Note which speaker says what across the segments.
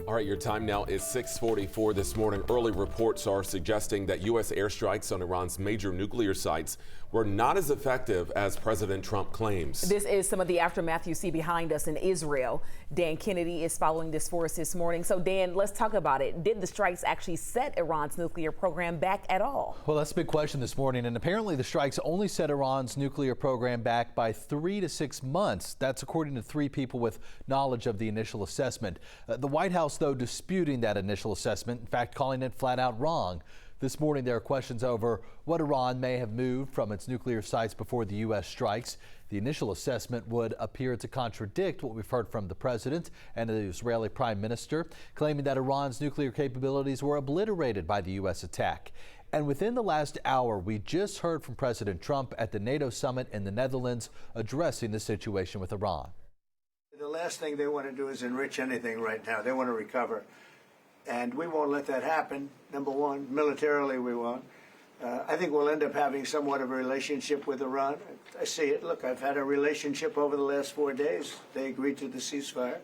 Speaker 1: All right, your time now is 6:44 this morning. Early reports are suggesting that U.S. airstrikes on Iran's major nuclear sites were not as effective as President Trump claims.
Speaker 2: This is some of the aftermath you see behind us in Israel. Dan Kennedy is following this for us this morning. So, Dan, let's talk about it. Did the strikes actually set Iran's nuclear program back at all?
Speaker 3: Well, that's a big question this morning. And apparently the strikes only set Iran's nuclear program back by 3 to 6 months. That's according to 3 people with knowledge of the initial assessment. The White House, though, disputing that initial assessment, in fact, calling it flat out wrong. This morning, there are questions over what Iran may have moved from its nuclear sites before the U.S. strikes. The initial assessment would appear to contradict what we've heard from the president and the Israeli prime minister, claiming that Iran's nuclear capabilities were obliterated by the U.S. attack. And within the last hour, we just heard from President Trump at the NATO summit in the Netherlands addressing the situation with Iran.
Speaker 4: The last thing they want to do is enrich anything right now. They want to recover. And we won't let that happen, number one. Militarily, we won't. I think we'll end up having somewhat of a relationship with Iran. I see it. Look, I've had a relationship over the last 4 days. They agreed to the ceasefire.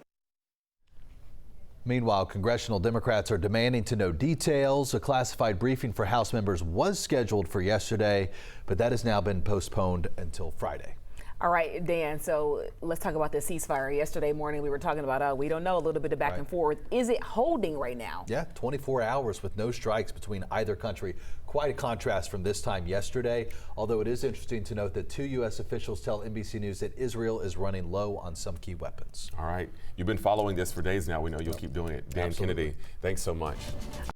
Speaker 3: Meanwhile, congressional Democrats are demanding to know details. A classified briefing for House members was scheduled for yesterday, but that has now been postponed until Friday.
Speaker 2: All right, Dan, so let's talk about the ceasefire. Yesterday morning, we were talking about, we don't know, a little bit of back and forth. Is it holding right now?
Speaker 3: Yeah, 24 hours with no strikes between either country. Quite a contrast from this time yesterday, although it is interesting to note that 2 U.S. officials tell NBC News that Israel is running low on some key weapons.
Speaker 1: All right. You've been following this for days now. We know you'll keep doing it. Dan Kennedy, thanks so much.